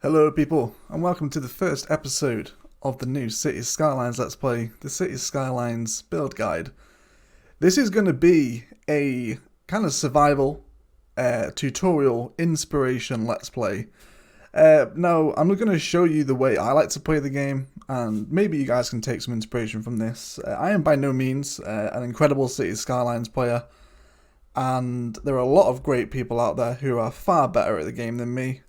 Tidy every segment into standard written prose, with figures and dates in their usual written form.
Hello people, and welcome to the first episode of the new Cities Skylines Let's Play, the Cities Skylines Build Guide. This is going to be a kind of survival, tutorial, inspiration Let's Play. Now, I'm going to show you the way I like to play the game, and maybe you guys can take some inspiration from this. I am by no means an incredible Cities Skylines player, and there are a lot of great people out there who are far better at the game than me.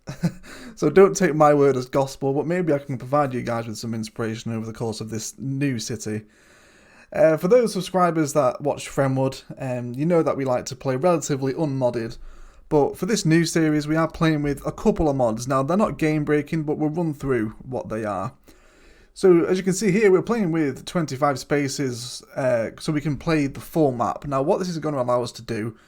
So don't take my word as gospel, but maybe I can provide you guys with some inspiration over the course of this new city. For those subscribers that watch Fremwood, you know that we like to play relatively unmodded, but for this new series we are playing with a couple of mods. Now they're not game breaking, but we'll run through what they are. So as you can see here, we're playing with 25 spaces, so we can play the full map. Now what this is going to allow us to do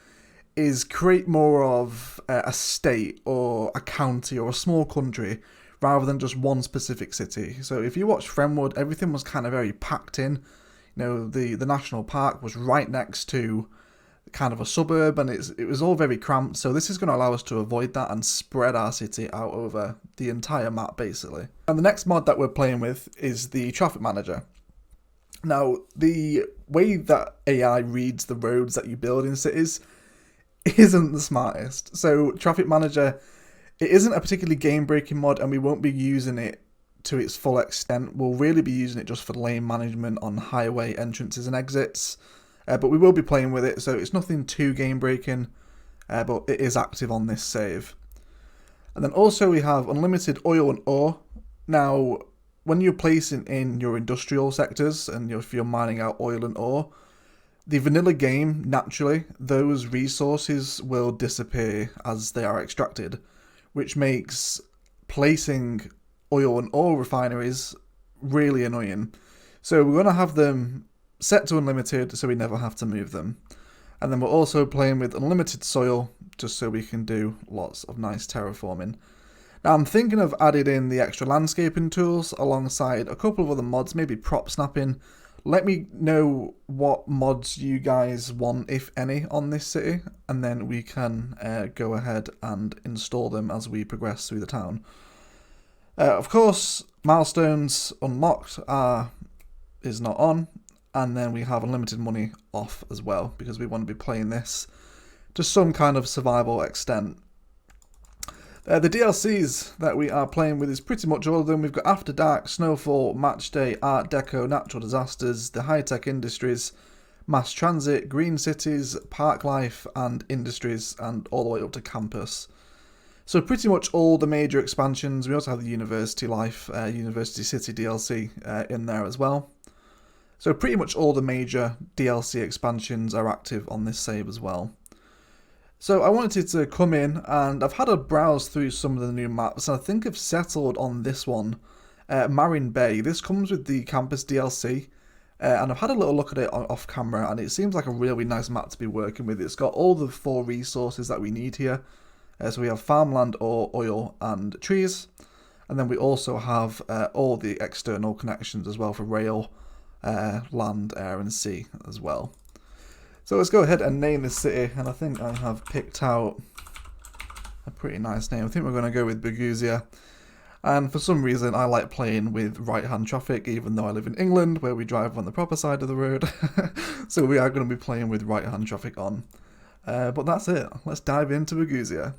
is create more of a state or a county or a small country rather than just one specific city. So if you watch Fremwood, everything was kind of very packed in. You know, the national park was right next to kind of a suburb, and it was all very cramped. So this is going to allow us to avoid that and spread our city out over the entire map basically. And the next mod that we're playing with is the traffic manager. Now the way that AI reads the roads that you build in cities isn't the smartest. So traffic manager, it isn't a particularly game breaking mod, and we won't be using it to its full extent. We'll really be using it just for lane management on highway entrances and exits. But we will be playing with it, so it's nothing too game breaking, but it is active on this save. And then also we have unlimited oil and ore. Now, when you're placing in your industrial sectors and if you're mining out oil and ore, the vanilla game, naturally, those resources will disappear as they are extracted, which makes placing oil and ore refineries really annoying. So we're going to have them set to unlimited so we never have to move them. And then we're also playing with unlimited soil just so we can do lots of nice terraforming. Now I'm thinking of adding in the extra landscaping tools alongside a couple of other mods, maybe prop snapping. Let me know what mods you guys want, if any, on this city, and then we can go ahead and install them as we progress through the town. Of course, milestones unlocked is not on, and then we have unlimited money off as well, because we want to be playing this to some kind of survival extent. The DLCs that we are playing with is pretty much all of them. We've got After Dark, Snowfall, Matchday, Art Deco, Natural Disasters, the High-Tech Industries, Mass Transit, Green Cities, Park Life and Industries, and all the way up to Campus. So pretty much all the major expansions. We also have the University Life, University City DLC in there as well. So pretty much all the major DLC expansions are active on this save as well. So I wanted to come in, and I've had a browse through some of the new maps, and I think I've settled on this one, Marin Bay. This comes with the Campus DLC, and I've had a little look at it off camera, and it seems like a really nice map to be working with. It's got all the 4 resources that we need here. So we have farmland, ore, oil and trees, and then we also have all the external connections as well for rail, land, air and sea as well. So let's go ahead and name this city, and I think I have picked out a pretty nice name. I think we're going to go with Boguzia, and for some reason I like playing with right-hand traffic, even though I live in England where we drive on the proper side of the road. So we are going to be playing with right-hand traffic on. But that's it. Let's dive into Boguzia.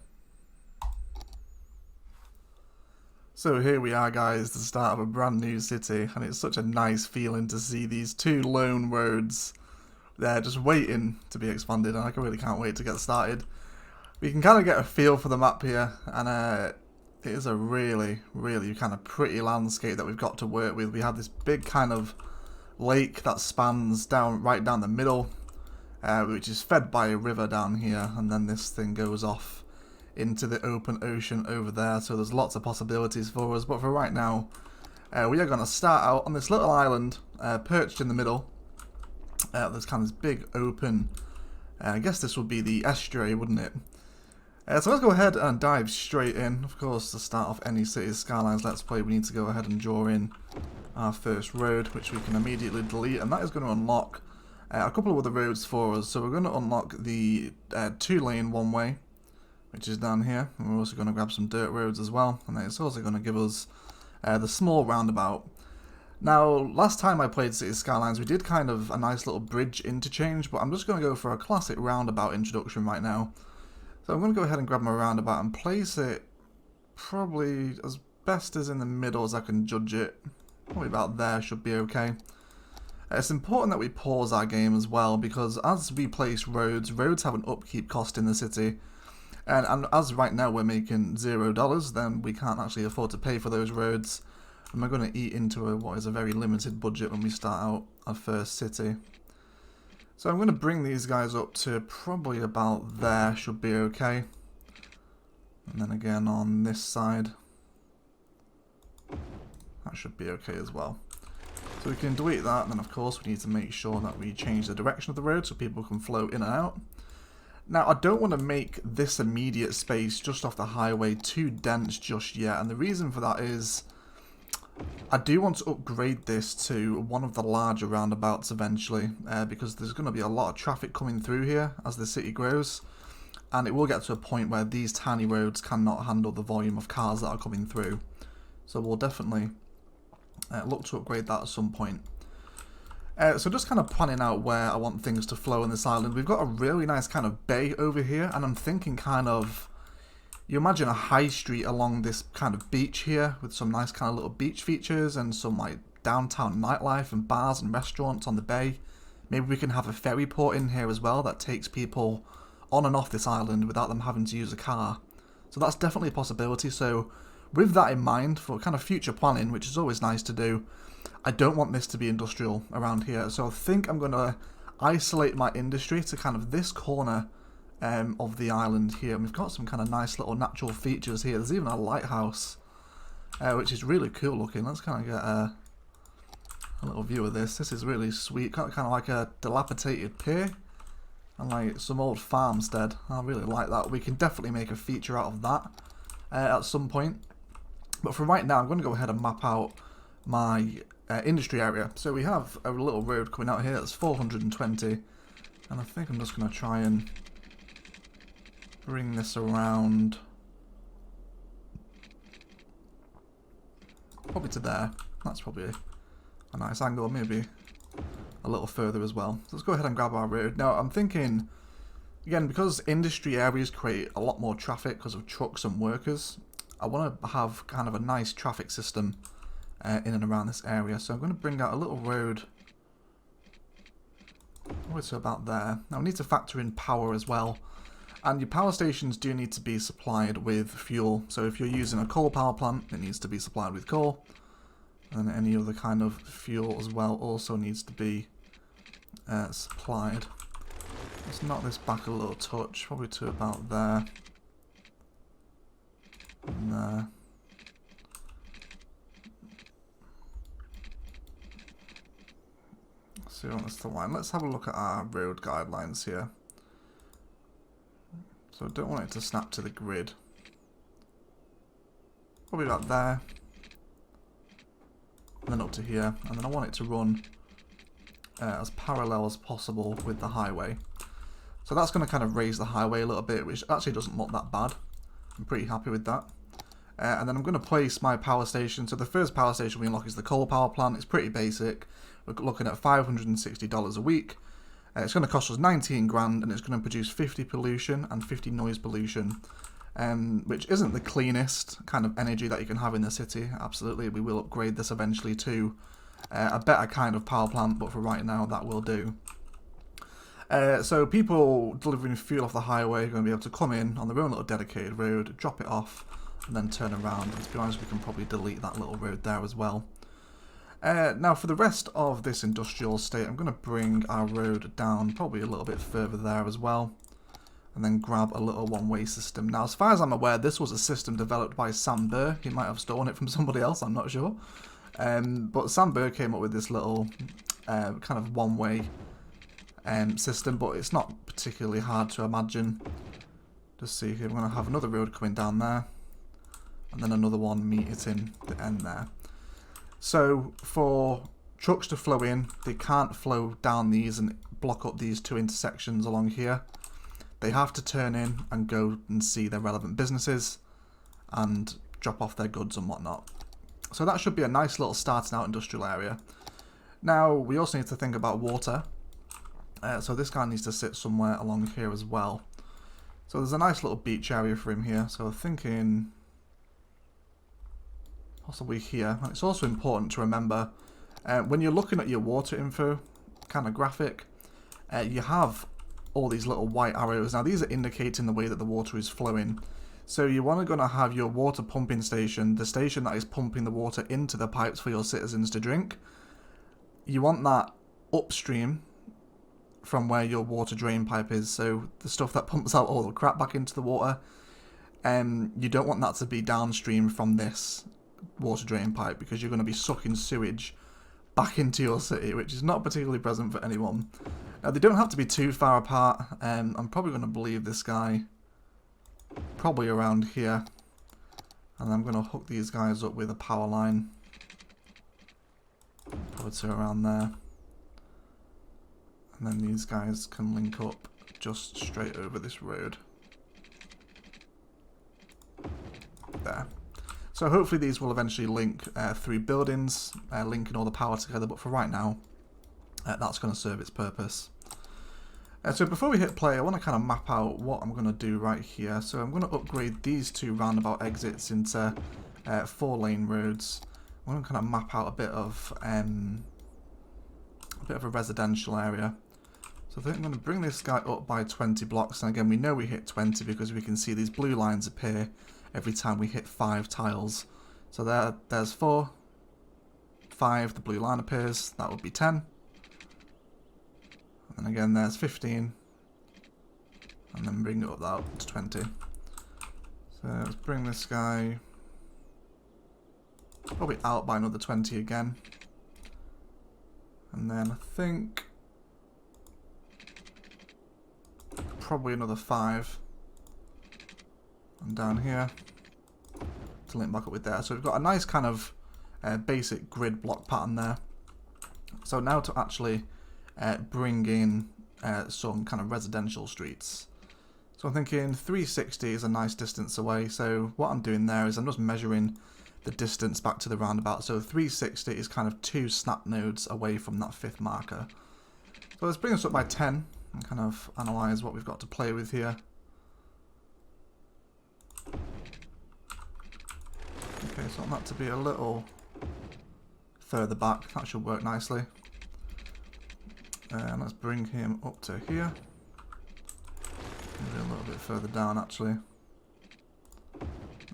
So here we are, guys, the start of a brand new city, and it's such a nice feeling to see these 2 lone roads. They're just waiting to be expanded, and I really can't wait to get started. We can kind of get a feel for the map here, and it is a really, really kind of pretty landscape that we've got to work with. We have this big kind of lake that spans right down the middle, which is fed by a river down here, and then this thing goes off into the open ocean over there, so there's lots of possibilities for us. But for right now, we are going to start out on this little island perched in the middle. There's kind of this big open, I guess this would be the estuary, wouldn't it? So let's go ahead and dive straight in. Of course, to start off any Cities Skylines Let's Play, we need to go ahead and draw in our first road, which we can immediately delete, and that is going to unlock a couple of other roads for us. So we're going to unlock the 2-lane one-way, which is down here. And we're also going to grab some dirt roads as well, and then it's also going to give us the small roundabout. Now, last time I played Cities Skylines, we did kind of a nice little bridge interchange, but I'm just going to go for a classic roundabout introduction right now. So I'm going to go ahead and grab my roundabout and place it probably as best as in the middle as I can judge it. Probably about there should be okay. It's important that we pause our game as well, because as we place roads have an upkeep cost in the city. And as right now we're making $0, then we can't actually afford to pay for those roads. And we're going to eat into what is a very limited budget when we start out our first city. So I'm going to bring these guys up to probably about there, should be okay. And then again on this side, that should be okay as well. So we can delete that, and then of course we need to make sure that we change the direction of the road so people can flow in and out. Now, I don't want to make this immediate space just off the highway too dense just yet, and the reason for that is I do want to upgrade this to one of the larger roundabouts eventually, because there's going to be a lot of traffic coming through here as the city grows, and it will get to a point where these tiny roads cannot handle the volume of cars that are coming through. So we'll definitely look to upgrade that at some point. So just kind of planning out where I want things to flow in this island. We've got a really nice kind of bay over here, and I'm thinking kind of, you imagine a high street along this kind of beach here with some nice kind of little beach features and some like downtown nightlife and bars and restaurants on the bay. Maybe we can have a ferry port in here as well that takes people on and off this island without them having to use a car. So that's definitely a possibility. So with that in mind, for kind of future planning, which is always nice to do, I don't want this to be industrial around here. So I think I'm going to isolate my industry to kind of this corner of the island here. And we've got some kind of nice little natural features here. There's even a lighthouse, which is really cool looking. Let's kind of get a little view of this. This is really sweet, kind of like a dilapidated pier and like some old farmstead. I really like that. We can definitely make a feature out of that at some point. But for right now, I'm going to go ahead and map out my industry area. So we have a little road coming out here that's 420, and I think I'm just going to try and bring this around probably to there. That's probably a nice angle, maybe a little further as well. So let's go ahead and grab our road. Now I'm thinking, again, because industry areas create a lot more traffic because of trucks and workers, I want to have kind of a nice traffic system in and around this area. So I'm going to bring out a little road over to about there. Now we need to factor in power as well. And your power stations do need to be supplied with fuel. So if you're using a coal power plant, it needs to be supplied with coal. And any other kind of fuel as well also needs to be supplied. Let's knock this back a little touch, probably to about there. And there. So that's the line. Let's have a look at our road guidelines here. So I don't want it to snap to the grid. Probably about there. And then up to here. And then I want it to run as parallel as possible with the highway. So that's going to kind of raise the highway a little bit, which actually doesn't look that bad. I'm pretty happy with that. And then I'm going to place my power station. So the first power station we unlock is the coal power plant. It's pretty basic. We're looking at $560 a week. It's going to cost us 19 grand, and it's going to produce 50 pollution and 50 noise pollution, which isn't the cleanest kind of energy that you can have in the city. Absolutely, we will upgrade this eventually to a better kind of power plant, but for right now that will do. So people delivering fuel off the highway are going to be able to come in on their own little dedicated road, drop it off, and then turn around. And to be honest, we can probably delete that little road there as well. Now for the rest of this industrial estate, I'm going to bring our road down probably a little bit further there as well, and then grab a little one-way system. Now as far as I'm aware, this was a system developed by Sam Burr. He might have stolen it from somebody else, I'm not sure. But Sam Burr came up with this little kind of one-way system, but it's not particularly hard to imagine. Just see here, we're going to have another road coming down there, and then another one meeting the end there. So for trucks to flow in, they can't flow down these and block up these two intersections along here. they have to turn in and go and see their relevant businesses and drop off their goods and whatnot. So that should be a nice little starting out industrial area. Now, we also need to think about water. So this guy needs to sit somewhere along here as well. So there's a nice little beach area for him here. So thinking possibly here. And it's also important to remember when you're looking at your water info kind of graphic, you have all these little white arrows. Now these are indicating the way that the water is flowing. So you want to have your water pumping station, the station that is pumping the water into the pipes for your citizens to drink. You want that upstream from where your water drain pipe is, so the stuff that pumps out all the crap back into the water. You don't want that to be downstream from this water drain pipe, because you're going to be sucking sewage back into your city, which is not particularly pleasant for anyone. Now they don't have to be too far apart. I'm probably going to believe this guy probably around here, and I'm going to hook these guys up with a power line, probably to around there, and then these guys can link up just straight over this road there. So hopefully these will eventually link through buildings, linking all the power together, but for right now that's going to serve its purpose. So before we hit play, I want to kind of map out what I'm going to do right here. So I'm going to upgrade these two roundabout exits into 4-lane roads. I'm going to kind of map out a bit of a residential area. So I think I'm going to bring this guy up by 20 blocks. And again, we know we hit 20 because we can see these blue lines appear every time we hit 5 tiles. So there's 4, 5, the blue line appears. That would be 10. And again, there's 15, and then bring it up that to 20. So let's bring this guy probably out by another 20 again. And then I think probably another 5. And down here to link back up with there. So we've got a nice kind of basic grid block pattern there. So now to actually bring in some kind of residential streets. So I'm thinking 360 is a nice distance away. So what I'm doing there is I'm just measuring the distance back to the roundabout. So 360 is kind of 2 snap nodes away from that 5th marker. So let's bring this up by 10 and kind of analyze what we've got to play with here. Okay, so I want that to be a little further back. That should work nicely. And let's bring him up to here. Maybe a little bit further down, actually.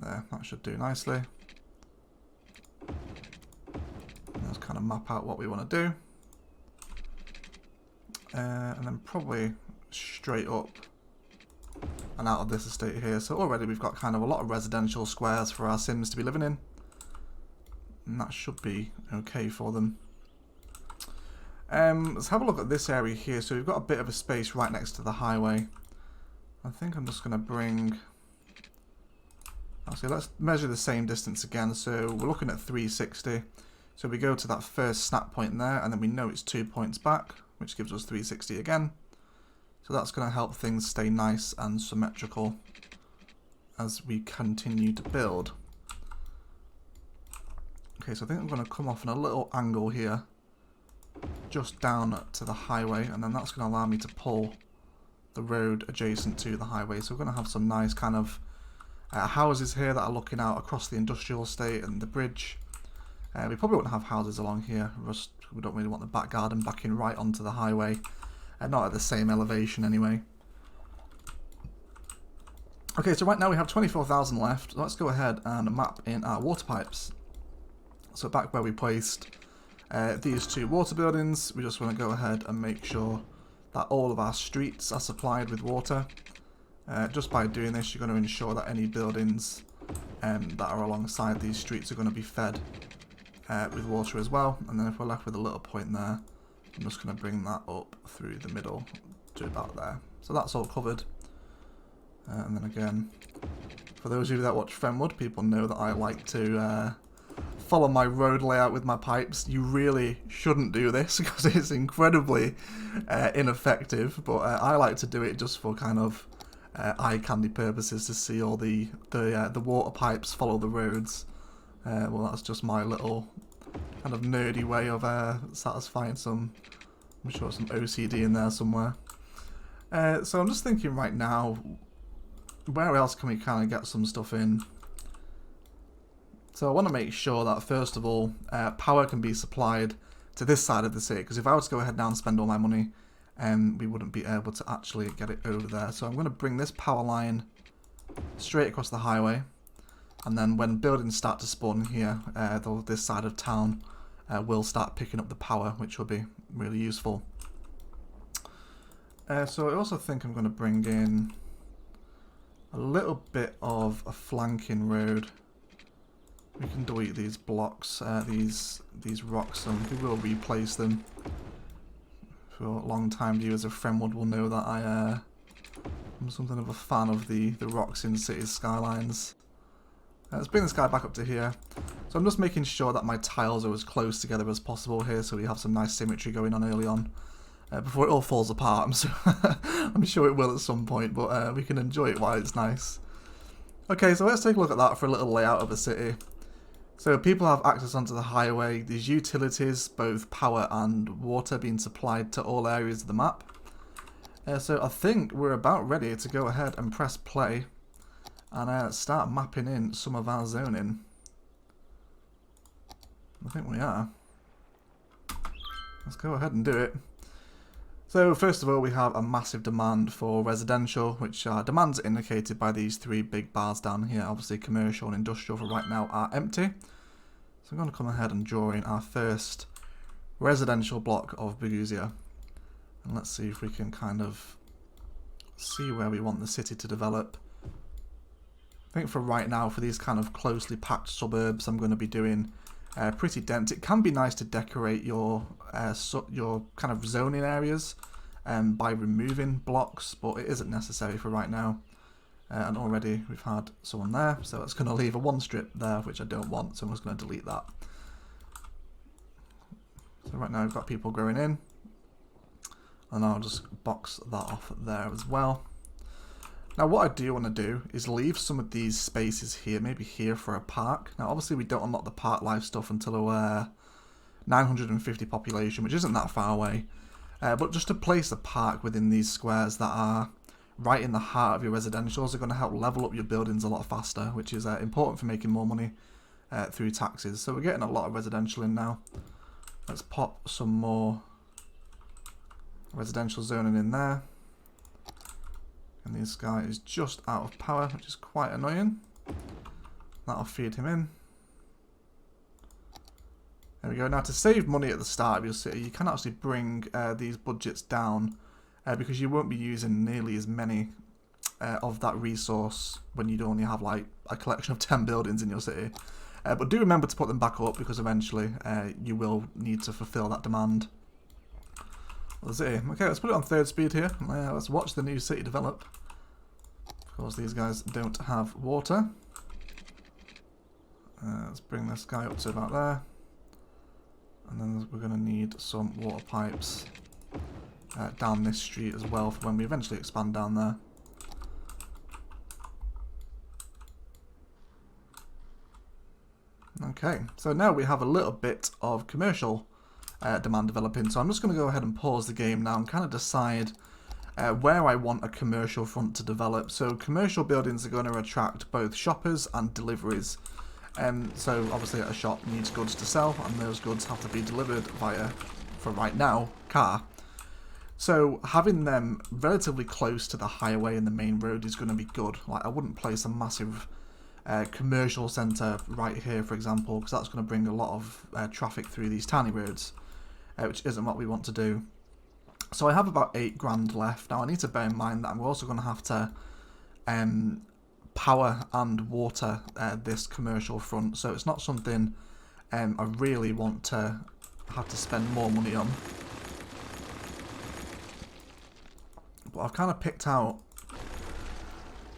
There, that should do nicely. And let's kind of map out what we want to do. And then probably straight up and out of this estate here. So already we've got kind of a lot of residential squares for our Sims to be living in. And that should be okay for them. Let's have a look at this area here. So we've got a bit of a space right next to the highway. I think I'm just going to bring... Actually, let's measure the same distance again. So we're looking at 360. So we go to that first snap point there, and then we know it's 2 points back, which gives us 360 again. So that's going to help things stay nice and symmetrical as we continue to build. Okay, so I think I'm going to come off in a little angle here, just down to the highway, and then that's going to allow me to pull the road adjacent to the highway. So we're going to have some nice kind of houses here that are looking out across the industrial estate and the bridge. We probably won't have houses along here. We don't really want the back garden backing right onto the highway, and not at the same elevation anyway. Okay, so right now we have 24,000 left. Let's go ahead and map in our water pipes. So back where we placed these 2 water buildings, we just want to go ahead and make sure that all of our streets are supplied with water. Just by doing this, you're going to ensure that any buildings that are alongside these streets are going to be fed with water as well. And then if we're left with a little point there, I'm just going to bring that up through the middle to about there. So that's all covered. And then again, for those of you that watch Fenwood, people know that I like to follow my road layout with my pipes. You really shouldn't do this because it's incredibly ineffective, but I like to do it just for kind of eye candy purposes to see all the water pipes follow the roads. Well, that's just my little kind of nerdy way of satisfying some, I'm sure, some OCD in there somewhere. So I'm just thinking right now, where else can we kind of get some stuff in? So I want to make sure that, first of all, power can be supplied to this side of the city, because if I was to go ahead now and spend all my money, we wouldn't be able to actually get it over there. So I'm going to bring this power line straight across the highway, and then when buildings start to spawn here, this side of town will start picking up the power, which will be really useful. So I also think I'm going to bring in a little bit of a flanking road. We can delete these blocks, these rocks, and we will replace them. For long-time viewers of Fremwood will know that I'm something of a fan of the rocks in Cities Skylines. Let's bring this guy back up to here. So I'm just making sure that my tiles are as close together as possible here, so we have some nice symmetry going on early on. Before it all falls apart, I'm sure it will at some point, but we can enjoy it while it's nice. Okay, so let's take a look at that for a little layout of the city. So people have access onto the highway, these utilities, both power and water, being supplied to all areas of the map. So I think we're about ready to go ahead and press play and start mapping in some of our zoning. I think we are. Let's go ahead and do it. So first of all, we have a massive demand for residential, which demands are indicated by these three big bars down here. Obviously commercial and industrial for right now are empty. So I'm going to come ahead and draw in our first residential block of Bogusia. And let's see if we can kind of see where we want the city to develop. I think for right now, for these kind of closely packed suburbs, I'm going to be doing pretty dense. It can be nice to decorate your kind of zoning areas by removing blocks, but it isn't necessary for right now. And already we've had someone there, so it's going to leave a one strip there, which I don't want, so I'm just going to delete that. So right now we've got people growing in, and I'll just box that off there as well. Now what I do want to do is leave some of these spaces here, maybe here for a park. Now obviously we don't unlock the park life stuff until we're 950 population, which isn't that far away. But just to place a park within these squares that are right in the heart of your residentials are going to help level up your buildings a lot faster, which is important for making more money through taxes. So we're getting a lot of residential in now. Let's pop some more residential zoning in there. And this guy is just out of power, which is quite annoying. That'll feed him in. There we go. Now to save money at the start of your city, you can actually bring these budgets down because you won't be using nearly as many of that resource when you only have like a collection of 10 buildings in your city. But do remember to put them back up because eventually you will need to fulfill that demand. Okay, let's put it on third speed here. Let's watch the new city develop. Of course, these guys don't have water. Let's bring this guy up to about there. And then we're going to need some water pipes down this street as well for when we eventually expand down there. Okay, so now we have a little bit of commercial demand developing. So I'm just going to go ahead and pause the game now and kind of decide where I want a commercial front to develop. So commercial buildings are going to attract both shoppers and deliveries. So obviously a shop needs goods to sell, and those goods have to be delivered via, for right now, car. So having them relatively close to the highway and the main road is going to be good. Like I wouldn't place a massive commercial centre right here, for example, because that's going to bring a lot of traffic through these tiny roads, which isn't what we want to do. So I have about 8 grand left. Now I need to bear in mind that I'm also going to have to power and water this commercial front, so it's not something I really want to have to spend more money on. But I've kind of picked out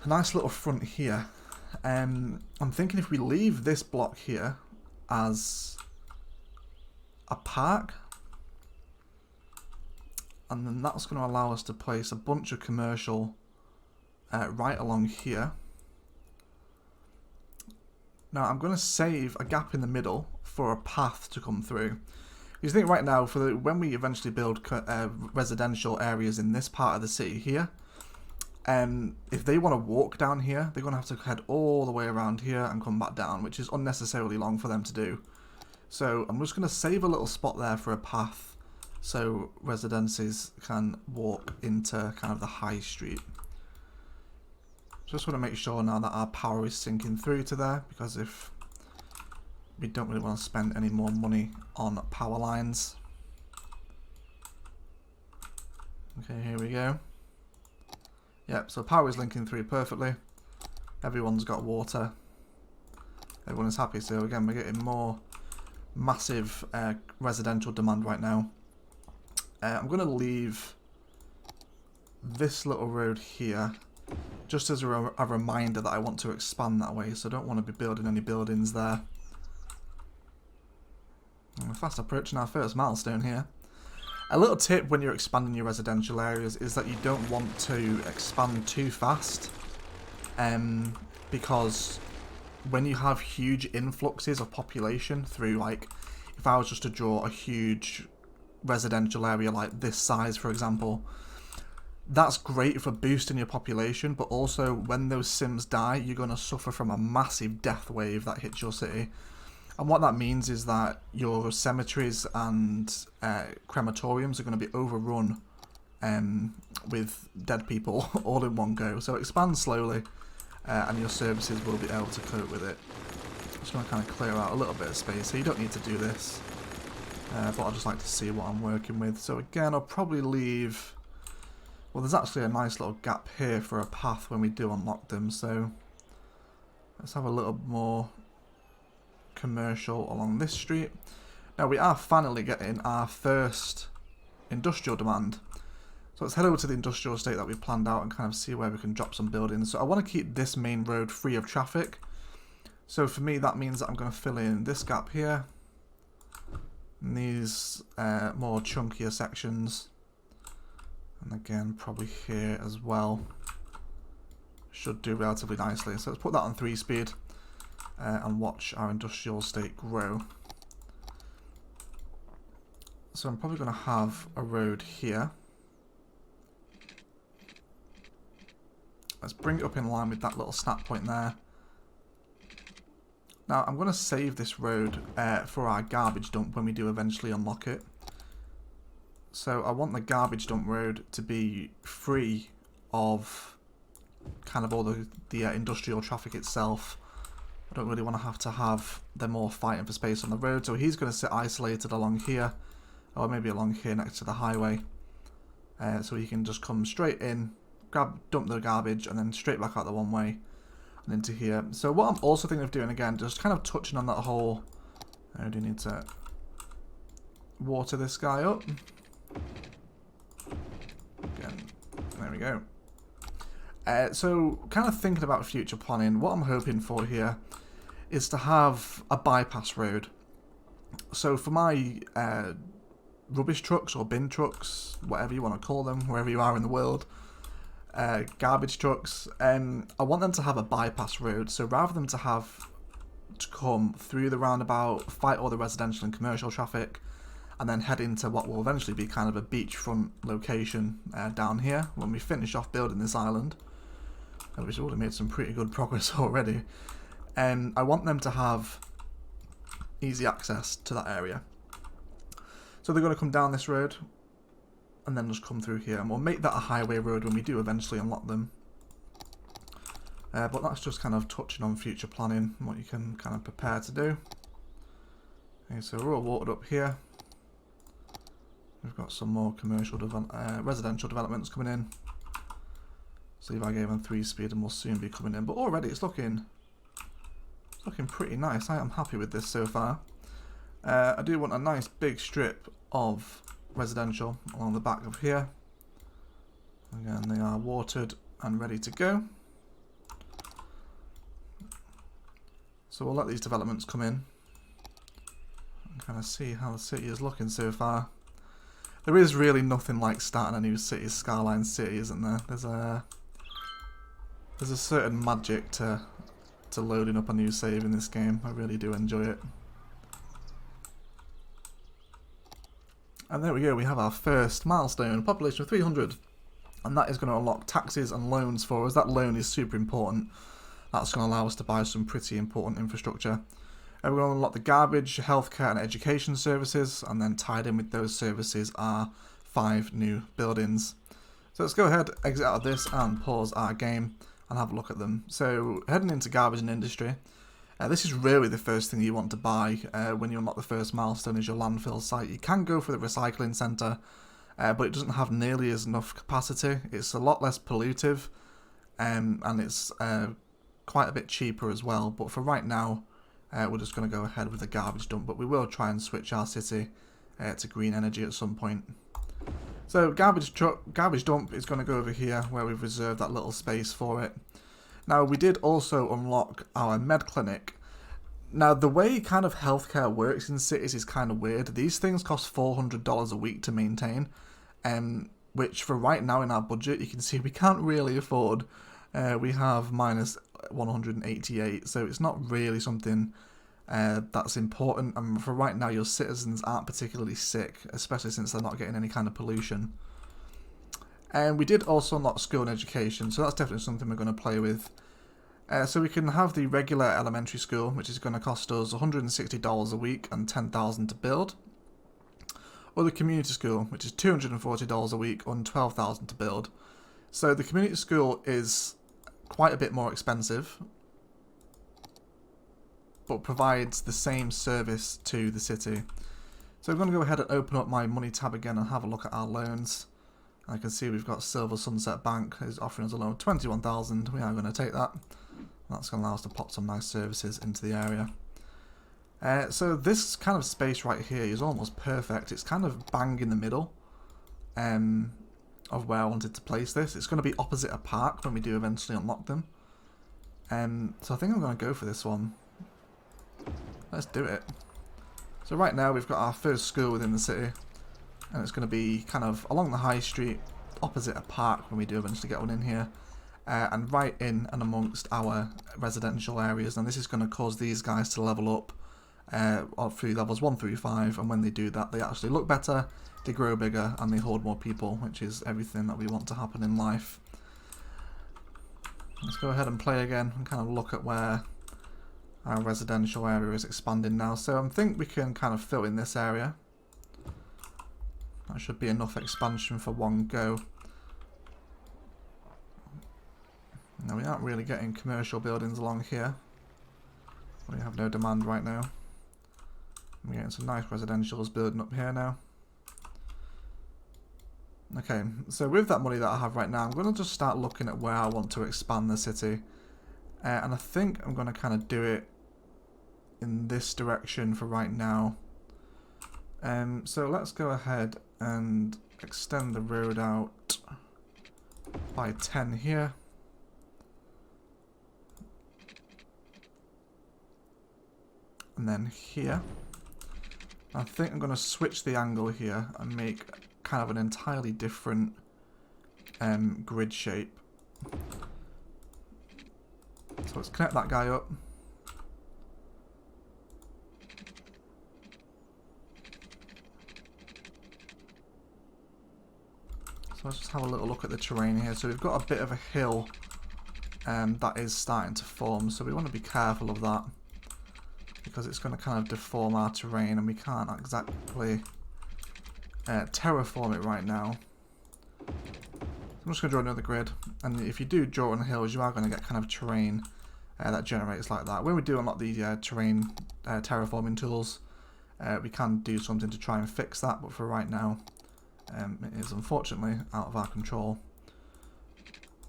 a nice little front here. I'm thinking if we leave this block here as a park, and then that's going to allow us to place a bunch of commercial right along here. Now I'm going to save a gap in the middle for a path to come through. Because I think right now, when we eventually build residential areas in this part of the city here, if they want to walk down here, they're going to have to head all the way around here and come back down, which is unnecessarily long for them to do. So I'm just going to save a little spot there for a path so residences can walk into kind of the high street. Just want to make sure now that our power is sinking through to there, because if we don't really want to spend any more money on power lines. Okay, here we go. Yep, so power is linking through perfectly. Everyone's got water. Everyone is happy. So again, we're getting more massive residential demand right now. I'm going to leave this little road here just as a reminder that I want to expand that way, so I don't want to be building any buildings there. We're fast approaching our first milestone here. A little tip when you're expanding your residential areas is that you don't want to expand too fast, because when you have huge influxes of population through, like, if I was just to draw a huge residential area like this size, for example, that's great for boosting your population, but also when those sims die, you're going to suffer from a massive death wave that hits your city. And what that means is that your cemeteries and crematoriums are going to be overrun with dead people all in one go. So expand slowly, and your services will be able to cope with it. Just going to kind of clear out a little bit of space, so you don't need to do this. But I'd just like to see what I'm working with. So again, I'll probably leave... Well, there's actually a nice little gap here for a path when we do unlock them, so let's have a little more commercial along this street. Now we are finally getting our first industrial demand. So let's head over to the industrial estate that we planned out and kind of see where we can drop some buildings. So I want to keep this main road free of traffic. So for me that means that I'm going to fill in this gap here, and these more chunkier sections. And again, probably here as well. Should do relatively nicely. So let's put that on 3-speed and watch our industrial estate grow. So I'm probably going to have a road here. Let's bring it up in line with that little snap point there. Now I'm going to save this road for our garbage dump when we do eventually unlock it. So I want the garbage dump road to be free of kind of all the industrial traffic itself. I don't really want to have them all fighting for space on the road. So he's going to sit isolated along here, or maybe along here next to the highway. So he can just come straight in, dump the garbage, and then straight back out the one way and into here. So what I'm also thinking of doing, again, just kind of touching on that whole... I do need to water this guy up. Again, there we go. So kind of thinking about future planning, what I'm hoping for here is to have a bypass road. So for my rubbish trucks or bin trucks, whatever you want to call them, wherever you are in the world, garbage trucks, I want them to have a bypass road. So rather than to have to come through the roundabout, fight all the residential and commercial traffic, and then head into what will eventually be kind of a beachfront location down here when we finish off building this island, which already made some pretty good progress already. I want them to have easy access to that area. So they're going to come down this road and then just come through here, and we'll make that a highway road when we do eventually unlock them. But that's just kind of touching on future planning and what you can kind of prepare to do. Okay, so we're all watered up here. We've got some more commercial residential developments coming in. See if I gave them 3-speed and we'll soon be coming in. But already it's looking pretty nice. I am happy with this so far. I do want a nice big strip of residential along the back of here. Again, they are watered and ready to go. So we'll let these developments come in and kind of see how the city is looking so far. There is really nothing like starting a new Cities Skylines city, isn't there? There's There's a certain magic to loading up a new save in this game. I really do enjoy it. And there we go, we have our first milestone, population of 300. And that is going to unlock taxes and loans for us. That loan is super important. That's going to allow us to buy some pretty important infrastructure. And we're going to unlock the garbage, healthcare and education services, and then tied in with those services are 5 new buildings. So let's go ahead, exit out of this and pause our game and have a look at them. So heading into garbage and industry, this is really the first thing you want to buy when you unlock the first milestone is your landfill site. You can go for the recycling centre, but it doesn't have nearly as enough capacity. It's a lot less pollutive, and it's quite a bit cheaper as well. But for right now, we're just going to go ahead with the garbage dump, but we will try and switch our city to green energy at some point. So garbage dump is going to go over here where we've reserved that little space for it. Now we did also unlock our med clinic. Now the way kind of healthcare works in cities is kind of weird. These things cost $400 a week to maintain, which for right now in our budget you can see we can't really afford. We have minus 188, so it's not really something that's important, and for right now your citizens aren't particularly sick, especially since they're not getting any kind of pollution. And we did also unlock school and education, so that's definitely something we're going to play with. So we can have the regular elementary school, which is going to cost us $160 a week and $10,000 to build, or the community school, which is $240 a week and $12,000 to build. So the community school is quite a bit more expensive, but provides the same service to the city. So I'm going to go ahead and open up my money tab again and have a look at our loans. I can see we've got Silver Sunset Bank is offering us a loan of $21,000. We are going to take that. That's going to allow us to pop some nice services into the area. So this kind of space right here is almost perfect. It's kind of bang in the middle of where I wanted to place this. It's going to be opposite a park when we do eventually unlock them. So I think I'm going to go for this one. Let's do it. So right now we've got our first school within the city, and it's going to be kind of along the high street, opposite a park when we do eventually get one in here, and right in and amongst our residential areas. And this is going to cause these guys to level up through levels 1 through 5, and when they do that they actually look better, they grow bigger, and they hold more people, which is everything that we want to happen in life. Let's go ahead and play again and kind of look at where our residential area is expanding now. So I think we can kind of fill in this area. That should be enough expansion for one go. Now we aren't really getting commercial buildings along here. We have no demand right now. We're getting some nice residentials building up here now. Okay, so with that money that I have right now, I'm going to just start looking at where I want to expand the city. And I think I'm going to kind of do it in this direction for right now. So let's go ahead and extend the road out by 10 here. And then here. I think I'm going to switch the angle here and make kind of an entirely different grid shape. So let's connect that guy up. So let's just have a little look at the terrain here. So we've got a bit of a hill that is starting to form, so we want to be careful of that, because it's going to kind of deform our terrain and we can't exactly terraform it right now. So I'm just going to draw another grid, and if you do draw on hills you are going to get kind of terrain that generates like that. When we do unlock the terrain terraforming tools, we can do something to try and fix that, but for right now it is unfortunately out of our control.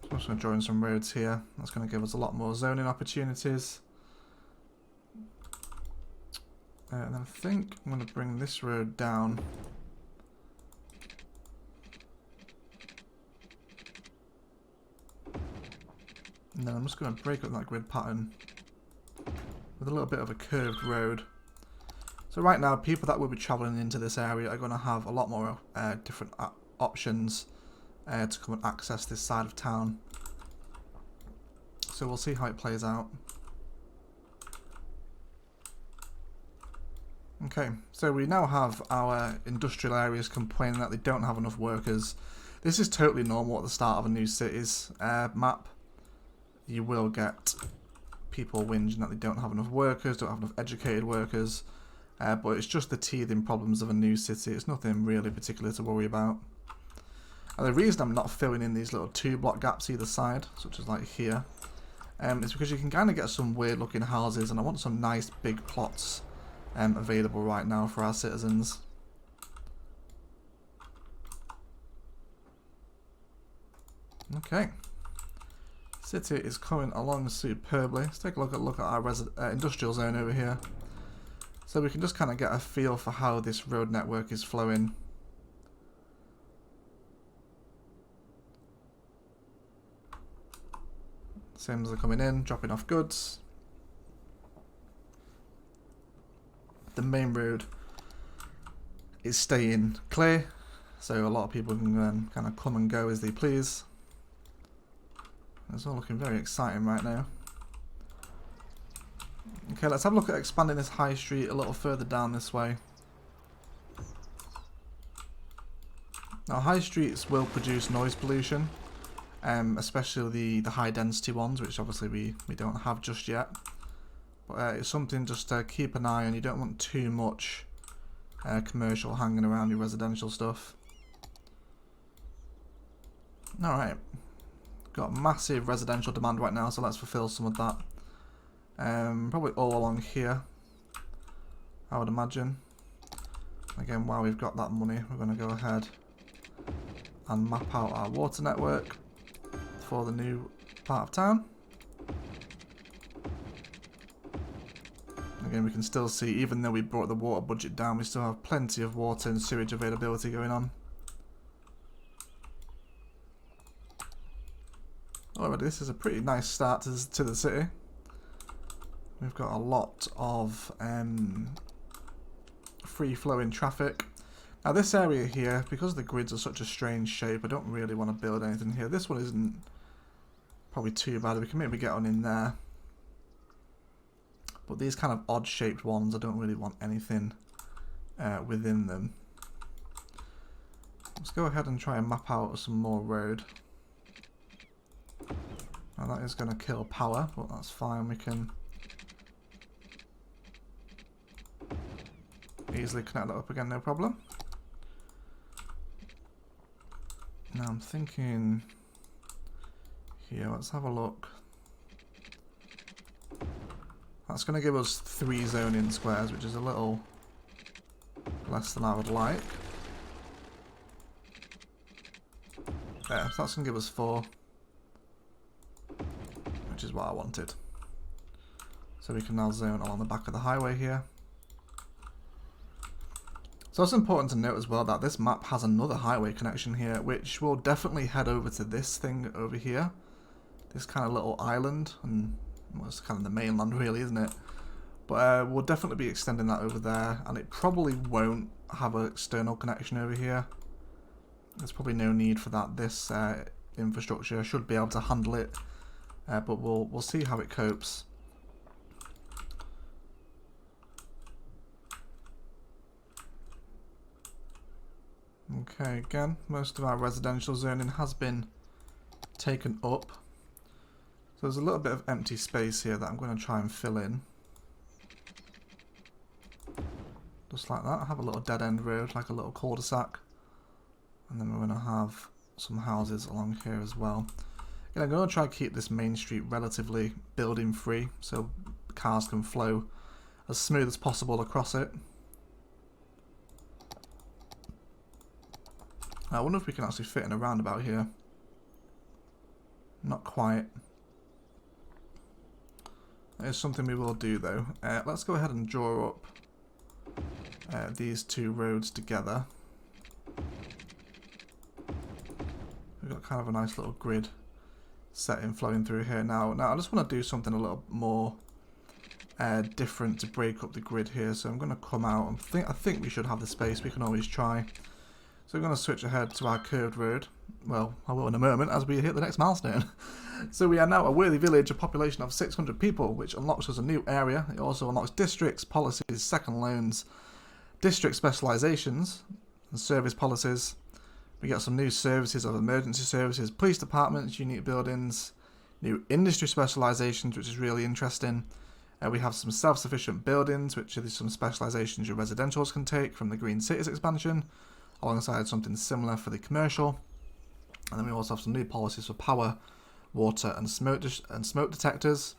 So I'm just going to draw in some roads here. That's going to give us a lot more zoning opportunities. And then I think I'm going to bring this road down. And then I'm just going to break up that grid pattern with a little bit of a curved road. So right now, people that will be travelling into this area are going to have a lot more different options to come and access this side of town. so we'll see how it plays out. Okay, so we now have our industrial areas complaining that they don't have enough workers. This is totally normal at the start of a new cities map. You will get people whinging that they don't have enough workers, don't have enough educated workers, but it's just the teething problems of a new city. It's nothing really particular to worry about. And the reason I'm not filling in these little 2-block gaps either side, such as like here, is because you can kind of get some weird looking houses, and I want some nice big plots available right now for our citizens. Okay, city is coming along superbly. Let's take a look at our industrial zone over here, so we can just kind of get a feel for how this road network is flowing. Sims are coming in, dropping off goods. The main road is staying clear, so a lot of people can kind of come and go as they please. It's all looking very exciting right now. Okay, let's have a look at expanding this high street a little further down this way. Now, high streets will produce noise pollution, especially the high density ones, which obviously we don't have just yet. But it's something just to keep an eye on. You don't want too much commercial hanging around your residential stuff. Alright, got massive residential demand right now, so let's fulfill some of that. Probably all along here, I would imagine. Again, while we've got that money, we're going to go ahead and map out our water network for the new part of town. Again, we can still see, even though we brought the water budget down, we still have plenty of water and sewage availability going on. Alright, this is a pretty nice start to the city. We've got a lot of free-flowing traffic. Now this area here, because the grids are such a strange shape, I don't really want to build anything here. This one isn't probably too bad. We can maybe get on in there. But these kind of odd-shaped ones, I don't really want anything within them. Let's go ahead and try and map out some more road. Now that is going to kill power, but that's fine. We can easily connect that up again, no problem. Now I'm thinking here, let's have a look. That's going to give us 3 zoning squares, which is a little less than I would like. There, so that's going to give us 4, which is what I wanted. So we can now zone along the back of the highway here. So it's important to note as well that this map has another highway connection here, which will definitely head over to this thing over here. This kind of little island, and well, it's kind of the mainland really, isn't it? But we'll definitely be extending that over there, and it probably won't have an external connection over here. There's probably no need for that. This infrastructure should be able to handle it, but we'll see how it copes. Okay, again, most of our residential zoning has been taken up. So there's a little bit of empty space here that I'm going to try and fill in. Just like that. I have a little dead end road, like a little cul-de-sac. And then we're going to have some houses along here as well. Again, I'm going to try and keep this main street relatively building free, so cars can flow as smooth as possible across it. I wonder if we can actually fit in a roundabout here. Not quite. That is something we will do though. Let's go ahead and draw up these 2 roads together. We've got kind of a nice little grid setting flowing through here now. Now I just want to do something a little more different to break up the grid here. So I'm going to come out. I think we should have the space. We can always try. So we're going to switch ahead to our curved road. Well, I will in a moment as we hit the next milestone. So we are now a worthy village, a population of 600 people, which unlocks us a new area. It also unlocks districts, policies, second loans, district specializations, and service policies. We get some new services of emergency services, police departments, unique buildings, new industry specializations, which is really interesting. We have some self-sufficient buildings, which are some specializations your residentials can take from the Green Cities expansion, alongside something similar for the commercial. And then we also have some new policies for power, water and smoke detectors.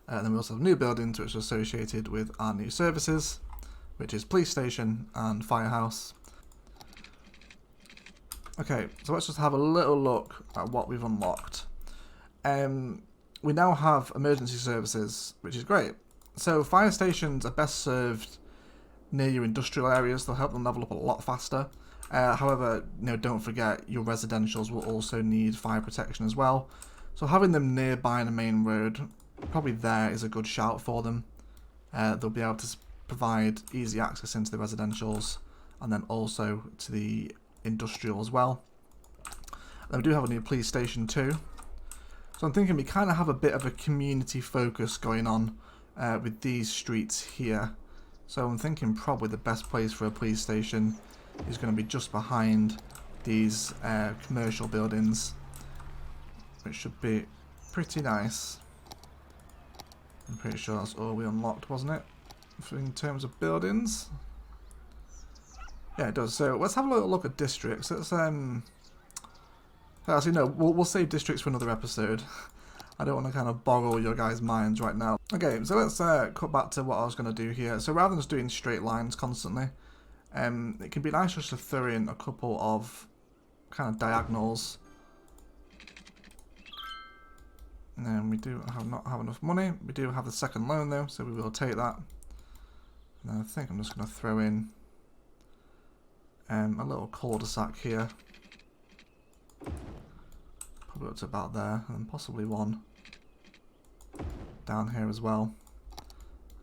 And then we also have new buildings which are associated with our new services, which is police station and firehouse. Okay, so let's just have a little look at what we've unlocked. We now have emergency services, which is great. So fire stations are best served near your industrial areas. They'll help them level up a lot faster. However, don't forget your residentials will also need fire protection as well. So having them nearby the main road, probably there is a good shout for them. They'll be able to provide easy access into the residentials and then also to the industrial as well. And we do have a new police station too. So I'm thinking we kind of have a bit of a community focus going on with these streets here. So I'm thinking probably the best place for a police station is going to be just behind these commercial buildings, which should be pretty nice. I'm pretty sure that's all we unlocked, wasn't it? In terms of buildings. Yeah, it does. So let's have a little look at districts. Let's actually no, we'll save districts for another episode. I don't want to kind of boggle your guys' minds right now. Okay, so let's cut back to what I was going to do here. So rather than just doing straight lines constantly, it can be nice just to throw in a couple of kind of diagonals. And then we do not have enough money. We do have the second loan though, so we will take that. And then I think I'm just going to throw in a little cul-de-sac here. Probably up to about there, and possibly one down here as well.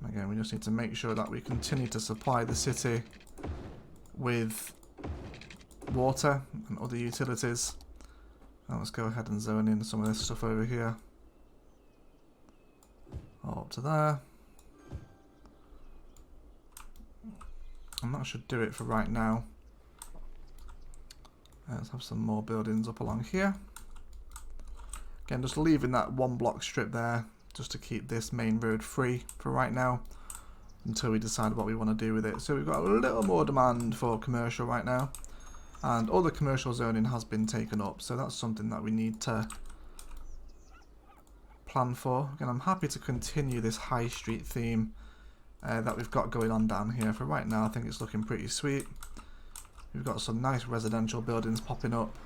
And again, we just need to make sure that we continue to supply the city with water and other utilities. And let's go ahead and zone in some of this stuff over here. All up to there. And that should do it for right now. Let's have some more buildings up along here. Again, just leaving that one block strip there just to keep this main road free for right now until we decide what we want to do with it. So we've got a little more demand for commercial right now, and all the commercial zoning has been taken up, so that's something that we need to plan for. Again, I'm happy to continue this high street theme that we've got going on down here. For right now, I think it's looking pretty sweet. We've got some nice residential buildings popping up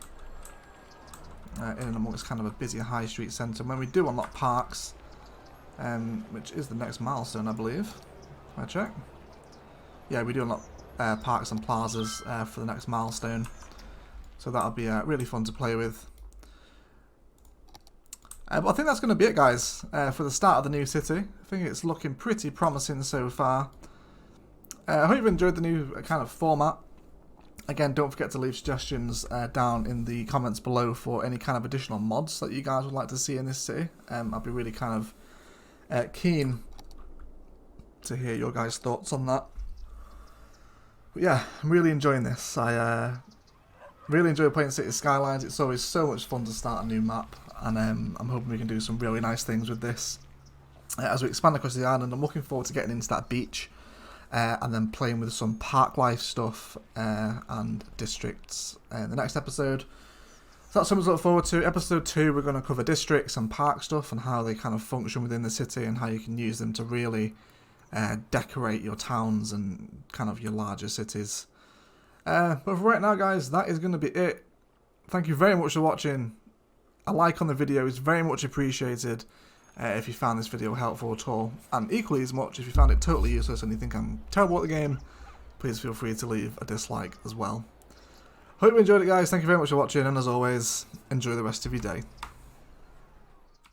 in and amongst kind of a busy high street centre. When we do unlock parks, which is the next milestone, I believe. Can I check? Yeah, we do unlock parks and plazas for the next milestone. So that'll be really fun to play with. But I think that's going to be it, guys, for the start of the new city. I think it's looking pretty promising so far. I hope you've enjoyed the new kind of format. Again, don't forget to leave suggestions down in the comments below for any kind of additional mods that you guys would like to see in this city. I'll be really kind of keen to hear your guys' thoughts on that. But yeah, I'm really enjoying this. I really enjoy playing Cities Skylines. It's always so much fun to start a new map, and I'm hoping we can do some really nice things with this. As we expand across the island, I'm looking forward to getting into that beach. And then playing with some park life stuff and districts in the next episode. So that's something to look forward to. Episode 2, we're going to cover districts and park stuff and how they kind of function within the city and how you can use them to really decorate your towns and kind of your larger cities. But for right now, guys, that is going to be it. Thank you very much for watching. A like on the video is very much appreciated. If you found this video helpful at all, and equally as much if you found it totally useless and you think I'm terrible at the game, please feel free to leave a dislike as well. Hope you enjoyed it, guys. Thank you very much for watching, and as always, enjoy the rest of your day.